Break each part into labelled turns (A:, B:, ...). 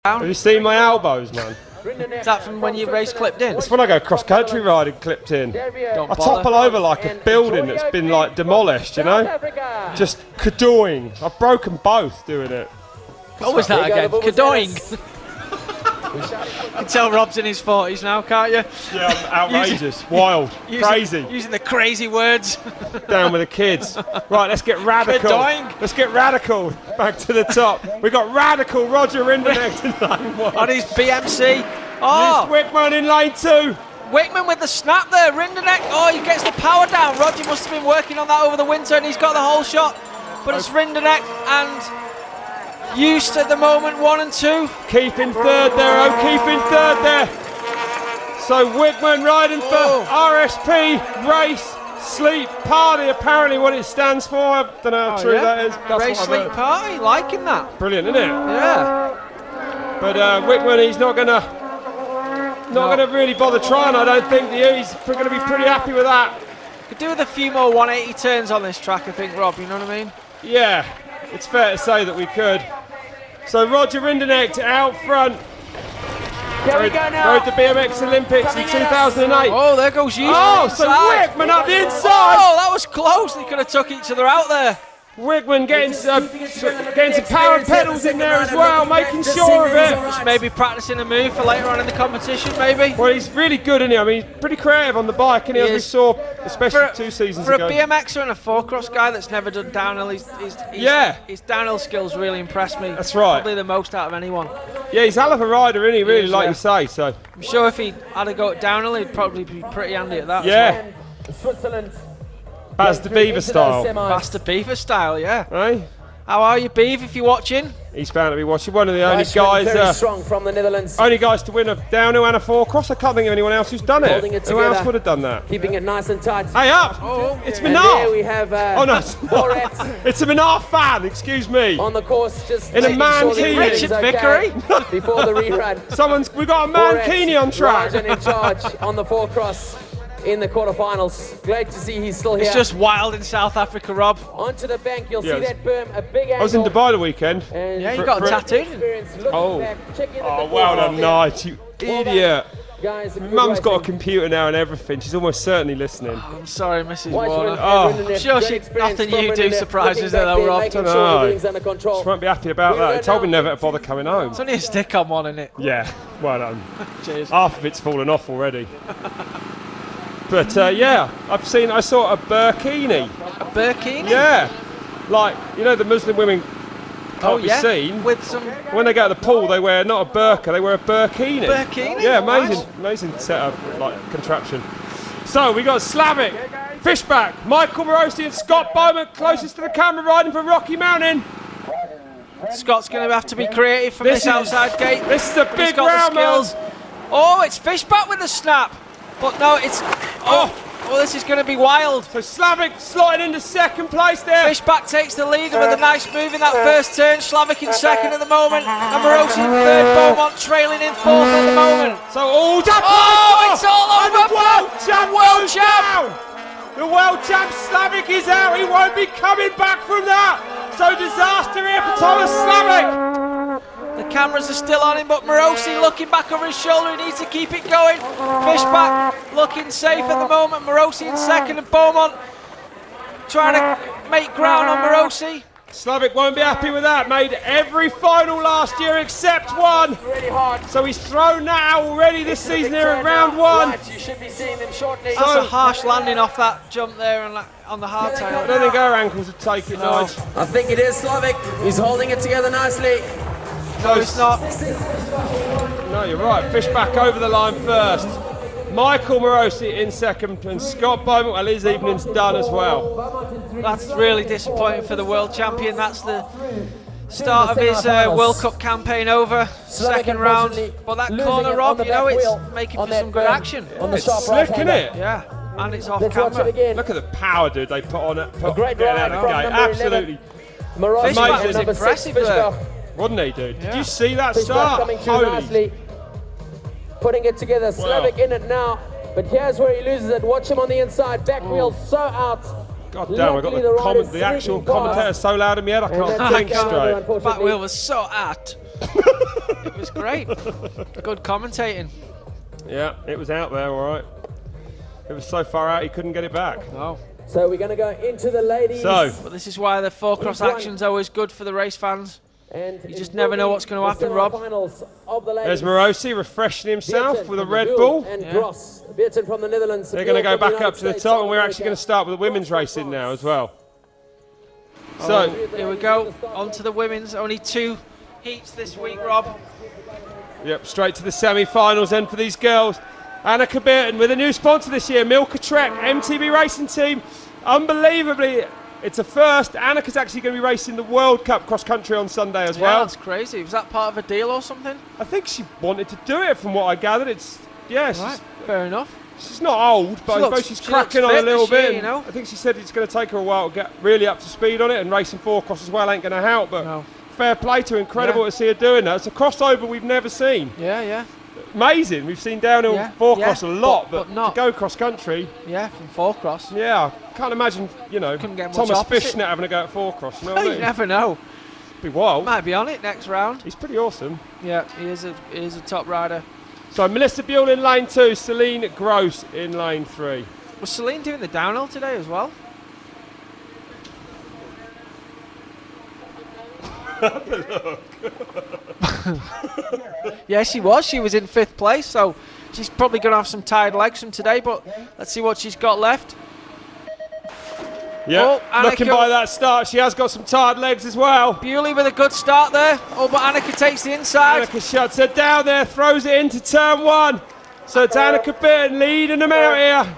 A: Have you seen my elbows, man?
B: Is that from when you race clipped in?
A: It's when I go cross-country riding clipped in. I topple over like a building that's been like demolished, you know? Just kadoing. I've broken both doing it.
B: What was that again? Kadoing. You can tell Rob's in his 40s now, can't you?
A: Yeah, I'm outrageous, wild, crazy.
B: Using the crazy words.
A: Down with the kids. Right, let's get radical.
B: Kadoing.
A: Let's get radical. Back to the top. We got radical Roger Rinderknecht in lane 1.
B: On his BMC. Oh!
A: Wickman in lane 2.
B: Wickman with the snap there. Rinderknecht. Oh, he gets the power down. Roger must have been working on that over the winter and he's got the whole shot. But it's Rinderknecht and Used at the moment, 1 and 2.
A: Keith in third there, O'Keefe in third there. So Wickman riding for RSP, Race, Sleep, Party, apparently what it stands for. I don't know how true that is. That's
B: Race, Sleep, Party, liking that.
A: Brilliant, isn't it?
B: Yeah.
A: But Wickman, he's not gonna really bother trying, I don't think. He's going to be pretty happy with that.
B: Could do with a few more 180 turns on this track, I think, Rob, you know what I mean?
A: Yeah, it's fair to say that we could. So Roger Rinderknecht out front.
C: Here we go now.
A: Rode the BMX Olympics in 2008.
B: Oh, there goes you.
A: Oh, so Wickman up the inside.
B: Oh, that was close. They could have took each other out there.
A: Wickman getting some power and pedals in there as well, making sure of it.
B: Just maybe practicing a move for later on in the competition, maybe.
A: Well, he's really good, isn't he? I mean, he's pretty creative on the bike, and as we saw, especially 2 seasons ago.
B: For a BMXer and a 4-cross guy that's never done downhill, his downhill skills really impressed me.
A: That's right.
B: Probably the most out of anyone.
A: Yeah, he's a hell of a rider, isn't he? Really, like you say. So
B: I'm sure if he had a go at downhill, he'd probably be pretty handy at that.
A: Yeah.
C: Switzerland.
A: Baz the Beaver style.
B: Baz the Beaver style, yeah.
A: Right?
B: How are you, Beav, if you're watching?
A: He's bound to be watching. One of the only guys,
C: very strong from the Netherlands.
A: Only guys to win a downhill and a 4-cross. I can't think of anyone else who's done it. Who else would have done that?
C: Keeping it nice and tight.
A: Hey, up!
B: Oh,
A: it's
C: And
A: Minar!
C: there we have
A: oh no, it's not. It's a Minar fan, excuse me.
C: on the course, just
A: In a
C: making sure the
A: mankini.
C: everything's
B: Richard
C: okay
B: Vickery.
C: before the rerun.
A: We got a mankini on track.
C: Rajan in charge on the 4-cross in the quarterfinals. Great to see he's still here.
B: It's just wild in South Africa, Rob.
C: Onto the bank, you'll
A: Yes.
C: see that berm, a big angle.
A: I was in Dubai the weekend.
C: And
B: Yeah, you got a tattoo.
A: Oh,
C: oh
A: well done, Knight, you idiot.
C: Guys,
A: Mum's got a computer now and everything. She's almost certainly listening.
B: Oh, I'm sorry, Mrs.
C: Watch
B: Warner.
A: Oh.
B: I'm sure nothing you do surprises her though, Rob.
C: Making
A: Dunno.
C: sure everything's under control.
A: She won't be happy about that. He told me never to bother coming home.
B: It's only a stick-on one, isn't it?
A: Yeah, well done.
B: Cheers.
A: Half of it's fallen off already. But yeah, I saw a burkini.
B: A burkini?
A: Yeah, like, you know, the Muslim women can't be
B: yeah?
A: seen.
B: With some
A: When they go to the pool, they wear not a burqa, they wear a burkini.
B: burkini?
A: Yeah,
B: Nice.
A: amazing setup, like contraption. So we got Slavic, Fishback, Michael Morosi and Scott Bowman closest to the camera riding for Rocky Mountain.
B: Scott's going to have to be creative from this outside gate.
A: This is a
B: But he's
A: big
B: got the
A: round, man.
B: skills. Oh, it's Fishback with the snap. But no, it's... Oh, this is going to be wild.
A: So Slavic slotting into second place there.
B: Fishback takes the lead with a nice move in that first turn. Slavic in second at the moment. And Morosi in third. Beaumont trailing in fourth at the moment.
A: So all
B: It's all
A: and
B: over.
A: the world champ
B: World
A: goes
B: champ.
A: down. The world champ Slavic is out. He won't be coming back from that. So disaster here for Thomas Slavic.
B: The cameras are still on him, but Morosi looking back over his shoulder. He needs to keep it going. Fishback looking safe at the moment. Morosi in second and Beaumont trying to make ground on Morosi.
A: Slavic won't be happy with that. Made every final last year except one.
C: Really hard.
A: So he's thrown that out already this season here at round 1.
C: Right, you should be seeing them shortly.
B: That's a harsh landing off that jump there and on the
A: I
B: hardtail.
A: don't think our ankles would take it,
B: No.
A: Nigel.
D: I think it is Slavic. He's holding it together nicely.
B: No, it's not.
A: No, you're right. Fishback over the line first. Michael Morosi in second, and Scott Bowman, well, his evening's done as well.
B: That's really disappointing for the world champion. That's the start of his World Cup campaign over. Second round. But that corner, Rob, you know, it's making for some good action.
A: It's slick, isn't it?
B: Yeah, and it's off
C: Let's watch it
B: camera.
C: again.
A: Look at the power, dude, they put on it.
C: A great
A: getting
C: ride
A: out of
C: from
A: the gate.
C: number
A: Absolutely.
C: 11. Morosi
B: Fishback
C: and
B: was
C: number 6,
B: impressive there.
C: Fishback.
A: Wasn't he, dude? Did
B: Yeah.
A: you see that
C: Fishback
A: start?
C: coming through
A: Holy.
C: nicely. Putting it together. Slavic in it now. But here's where he loses it. Watch him on the inside. Back wheel so out.
A: God damn, I got
C: Luckily, the rider's
A: the actual
C: sneaking past.
A: commentator so loud in my head I
C: And
A: can't
C: that's
A: think
C: it,
A: straight.
C: unfortunately.
B: Back wheel was so at. It was great. Good commentating.
A: Yeah, it was out there, all right. It was so far out he couldn't get it back.
B: No.
C: So we're going to go into the ladies.
A: So,
B: But this is why the four-cross action's always good for the race fans.
C: And
B: You just never know what's going to happen, Rob.
A: there's Morosi refreshing himself with a Red Bull.
C: And
B: Yeah.
C: Gross. Beerton from the Netherlands.
A: They're going to go
C: From the
A: back up to the
C: United
A: top,
C: States
A: and we're
C: of
A: actually going to
C: America.
A: start with the women's racing now as well. So,
B: Here we go. On to the women's. Only 2 heats this week, Rob.
A: yep, straight to the semi-finals then for these girls. Annika Beerton with a new sponsor this year, Milka Trek, MTB Racing Team. Unbelievably, it's a first. Annika's actually going to be racing the World Cup cross-country on Sunday as
B: Yeah,
A: well.
B: that's crazy. Was that part of a deal or something?
A: I think she wanted to do it from what I gathered.
B: Right, fair enough.
A: She's not old, but
B: She
A: I suppose
B: looks-
A: she's
B: she looks
A: cracking on a
B: fit
A: little
B: this year,
A: bit.
B: you know.
A: I think she said it's going to take her a while to get really up to speed on it, and racing 4-cross as well ain't going to help, but
B: No.
A: fair play to her. Incredible
B: Yeah.
A: to see her doing that. It's a crossover we've never seen.
B: Yeah.
A: Amazing. We've seen downhill
B: Yeah,
A: 4-cross
B: yeah,
A: a lot,
B: but
A: but
B: not.
A: to go cross-country,
B: Yeah, from four-cross.
A: yeah, I can't imagine,
B: Couldn't get much
A: Thomas
B: opposite.
A: Fishnet having a go at 4-cross. You know what I
B: You
A: mean?
B: never know.
A: Be wild.
B: Might be on it next round.
A: He's pretty awesome.
B: Yeah, he is a top rider.
A: So Melissa Buell in lane 2, Celine Gross in lane 3.
B: Was Celine doing the downhill today as well? Yeah, she was. She was in 5th place, so she's probably going to have some tired legs from today, but let's see what she's got left.
A: Yeah,
B: Oh, Annika-
A: looking by that start, she has got some tired legs as well.
B: Bewley with a good start there. Oh, but Annika takes the inside.
A: Annika shuts her down there, throws it into turn 1. So it's Annika Beerton leading them out here.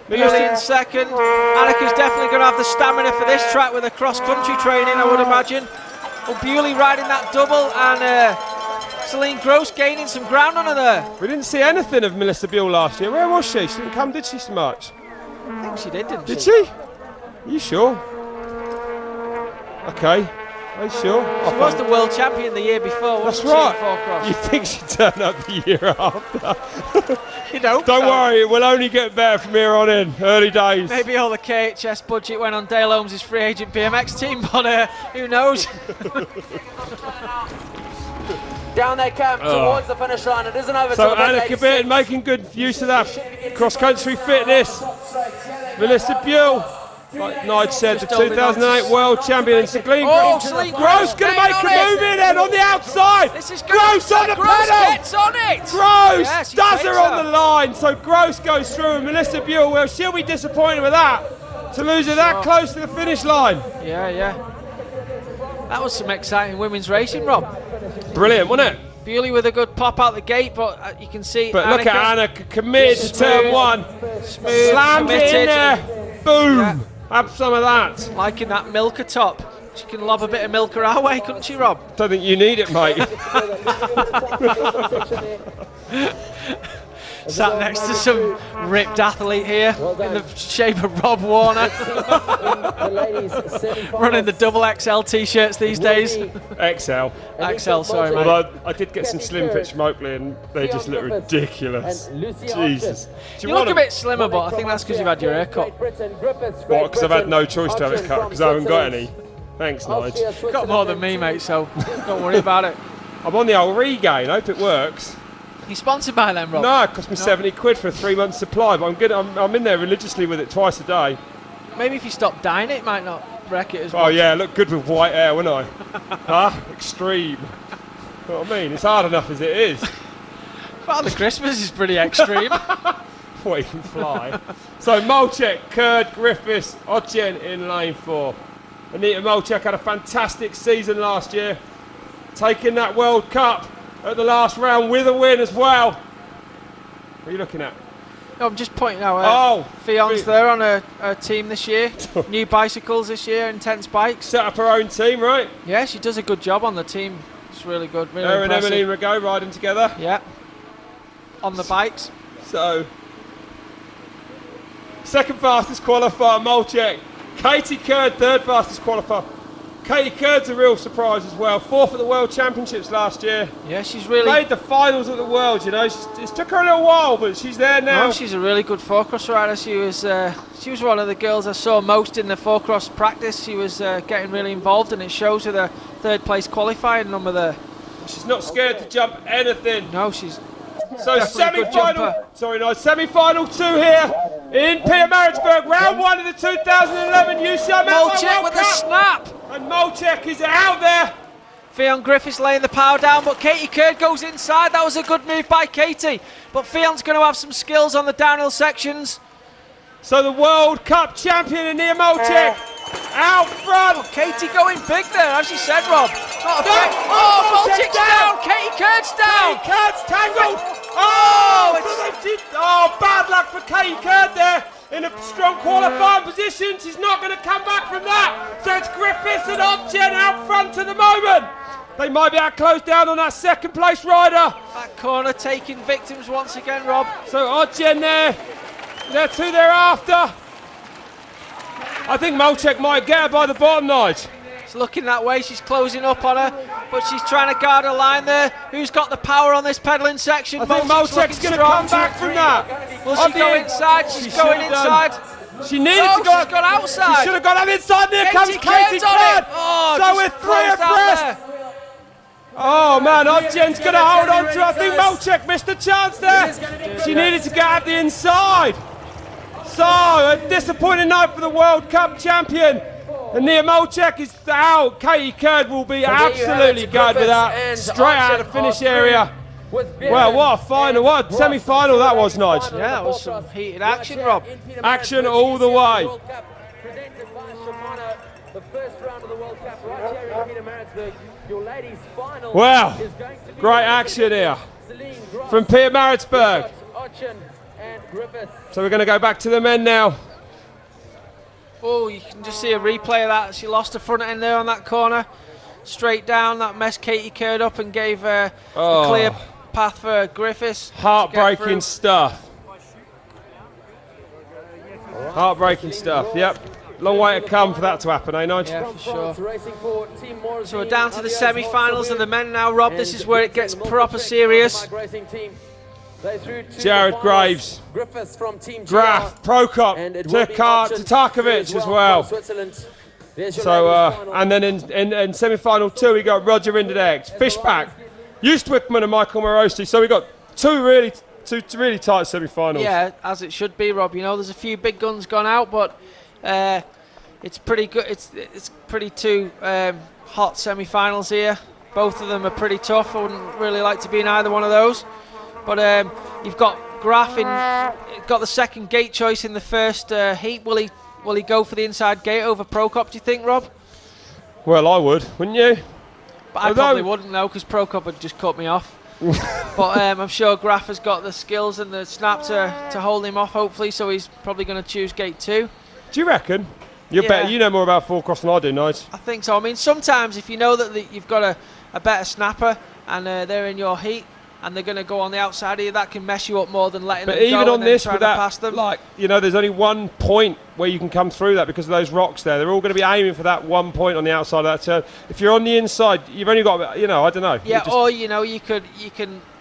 B: Bewley in second. Annika's definitely going to have the stamina for this track with her cross-country training, I would imagine. Oh, Bewley riding that double, and Celine Gross gaining some ground on her there.
A: We didn't see anything of Melissa Buell last year. Where was she? She didn't come, did she, so much?
B: I think she didn't
A: Did she? Are you sure? Okay. Are you sure?
B: She was the world champion the year before,
A: That's
B: wasn't she, in
A: right.
B: four-cross?
A: You think she'd turn up the year after?
B: You know,
A: Don't
B: so
A: worry, it will only get better from here on in. Early days.
B: maybe all the KHS budget went on Dale Holmes' free agent BMX team, but who knows?
C: Down they come towards the finish line. It isn't over
A: So
C: till about
A: Annika Beerton making good use of that cross-country fitness. Melissa Buell, like Nige said, the
B: Just holding on
A: 2008 world champion. And Celine
B: Oh, Celine
A: Gross going to make
B: getting
A: a
B: on it.
A: move in then on the outside.
B: This is
A: Gross on the
B: Gross
A: pedal.
B: gets on it.
A: Gross
B: Yeah, she
A: does
B: takes
A: her on the line. So Gross goes through and Melissa Buell, well, she'll be disappointed with that. To lose her that close to the finish line.
B: Yeah. That was some exciting women's racing, Rob.
A: Brilliant, wasn't it?
B: Bewley with a good pop out the gate, but you can see.
A: But look at Annika committed to turn
B: Smooth.
A: 1.
B: Smooth,
A: Slammed it in
B: committed.
A: there. Boom.
B: Yeah.
A: Have some of that.
B: Liking that Milka top. She can lob a bit of Milka our way, couldn't she, Rob?
A: Don't think you need it, mate.
B: Sat next to some ripped athlete here in the shape of Rob Warner, running the double XL t-shirts these days.
A: XL.
B: XL, sorry, mate.
A: Although I did get some slim fits from Oakley and they just look ridiculous. Jesus. Do
B: You look a bit slimmer, but I think that's because you've had your hair cut.
A: What, because I've had no choice to have it cut because I haven't got any. Thanks, Nige.
B: You've got more than me, mate, so don't worry about it.
A: I'm on the old regain. I hope it works.
B: You sponsored by them, Rob?
A: No, it cost me 70 quid for a 3-month supply, but I'm in there religiously with it twice a day.
B: Maybe if you stop dyeing it, it might not wreck it as
A: Oh
B: much.
A: yeah, look good with white hair, wouldn't I? Huh? Extreme. You know what I mean? It's hard enough as it is.
B: Father Christmas is pretty extreme.
A: What, you can fly. So Molchek, Kurd, Griffiths, Odgen in lane 4. Anita Molchek had a fantastic season last year, taking that World Cup at the last round with a win as well. What are you looking at?
B: No, I'm just pointing out. Fion's there on her team this year. New bicycles this year, intense bikes.
A: Set up her own team, right?
B: Yeah, she does a good job on the team. It's really good. Really
A: Her and
B: impressive.
A: Emmeline Rigaud riding together.
B: Yeah. On the bikes.
A: So, second fastest qualifier, Molchek. Katie Kurd, third fastest qualifier. Katie Kurd's a real surprise as well. 4th at the World Championships last year.
B: Yeah, she's really.
A: Made the finals of the world, you know. It took her a little while, but she's there now.
B: No, she's a really good four-cross rider. She was one of the girls I saw most in the four-cross practice. She was getting really involved, and it shows with her third-place qualifying number there.
A: She's not scared to jump anything.
B: No, she's
A: so semi-final 2 here in Pietermaritzburg, round 1 of the 2011 UCI World Cup.
B: with a snap.
A: And Molchek is out there.
B: Fionn Griffiths laying the power down, but Katie Curd goes inside. That was a good move by Katie. But Fionn's going to have some skills on the downhill sections.
A: So the World Cup champion Ania Molchek out front.
B: Oh, Katie going big there, as you said, Rob. Not afraid. Oh, Molchek's down. Katie Curd's down.
A: Katie Curd's tangled. Oh, bad luck for Katie Curd there. In a strong qualifying position. She's not going to come back from that. So it's Griffiths and Ogden out front at the moment. They might be able to close down on that second place rider.
B: That corner taking victims once again, Rob.
A: So Ogden there. They're 2 thereafter. I think Molchek might get her by the bottom, Nige.
B: It's looking that way. She's closing up on her, but she's trying to guard her line there. Who's got the power on this pedalling section?
A: I think Molchek's going to come back from that.
B: Will she go inside? She's going inside.
A: She needed to go.
B: She's gone outside.
A: She should have gone up inside. There comes Katie Curd. So we're 3 abreast. Oh man, Ogden's going to hold on to. I think Molchek missed a chance there. She needed to get at the inside. So a disappointing night for the World Cup champion. And Ania Molchek is out. Katie Curd will be absolutely good with that. Straight out of the finish area. Well, what a final, what a semi-final that was, Nige.
B: Yeah, that was some heated action, Rob.
A: Action all the way. Well, great action here from Pietermaritzburg. So we're going to go back to the men now.
B: Oh, you can just see a replay of that. She lost the front end there on that corner. Straight down, that messed Katie Curd up and gave a clear path for Griffiths.
A: Heartbreaking stuff. Heartbreaking stuff, yep. Long way to come for that to happen, eh, Nigel?
B: Yeah, for sure. So we're down to the semi-finals of the men now, Rob. This is where it gets proper serious.
A: Jared Graves, Graf, Prokop, Tatarkovic as well. So, and then in semi-final 2 we got Roger Rinderdex, Fishback, Just Wickman and Michael Morosi. So we got two really tight semi-finals.
B: Yeah, as it should be, Rob. You know, there's a few big guns gone out, but it's pretty good. It's pretty two hot semi-finals here. Both of them are pretty tough. I wouldn't really like to be in either one of those. But you've got Graf got the second gate choice in the first heat. Will he go for the inside gate over Prokop, do you think, Rob?
A: Well, I would, wouldn't you?
B: But I probably wouldn't know, because Prokop would just cut me off. But I'm sure Graf has got the skills and the snap to hold him off, hopefully, so he's probably going to choose gate 2.
A: Do you reckon? You're better. You know more about four cross than I do, Nige.
B: I think so. I mean, sometimes if you know that you've got a better snapper and they're in your heat, and they're going to go on the outside of you, that can mess you up more than letting them go.
A: But even on this, with that,
B: pass them.
A: like, you know, there's only one point where you can come through that because of those rocks there. They're all going to be aiming for that 1 point on the outside of that turn. If you're on the inside, you've only got, you know, I don't know.
B: Yeah, or you know, you can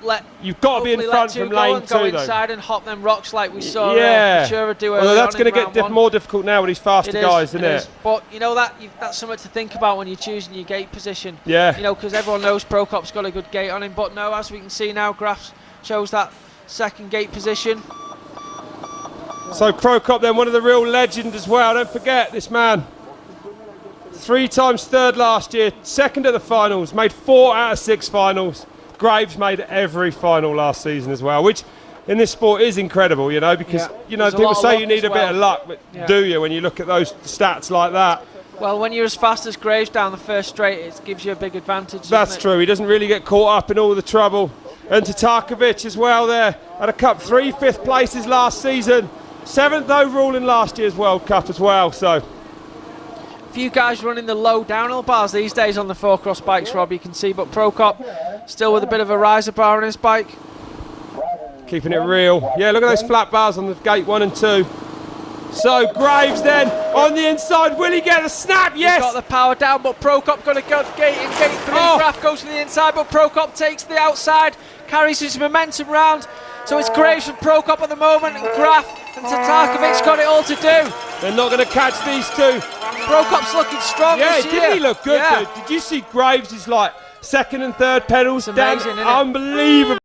B: let.
A: You've got to be in front from lane 2,
B: go
A: though.
B: Inside and hop them rocks like we saw.
A: Yeah.
B: Shura do.
A: Although that's going to get more difficult now with these faster guys, isn't it?
B: But you know that's something to think about when you're choosing your gate position.
A: Yeah.
B: You know, because everyone knows Prokop's got a good gate on him, but no, as we can see now, Graf chose that second gate position.
A: So Prokop then, one of the real legends as well. Don't forget this man. 3 times third last year, second at the finals, made 4 out of 6 finals. Graves made every final last season as well, which in this sport is incredible, you know, because you know people say you need a bit of luck, but do you when you look at those stats like that?
B: Well, when you're as fast as Graves down the first straight, it gives you a big advantage.
A: That's true. He doesn't really get caught up in all the trouble. And Tatarkovic as well there at a Cup 3 5th places last season, 7th overall in last year's World Cup as well. So
B: a few guys running the low downhill bars these days on the 4-cross bikes, Rob, you can see, but Prokop still with a bit of a riser bar on his bike.
A: Keeping it real. Yeah, look at those flat bars on the gate 1 and 2. So Graves then on the inside, will he get a snap? Yes!
B: He's got the power down, but Prokop going to go gate in, gate 3. Graf goes to the inside, but Prokop takes the outside, carries his momentum round. So it's Graves and Prokop at the moment, and Graf and Tatarkovic's got it all to do.
A: They're not going to catch these two.
B: Prokop's looking strong this year.
A: Didn't he look good, dude? Did you see Graves is like second and third pedals.
B: It's amazing,
A: Dan,
B: isn't it?
A: unbelievable.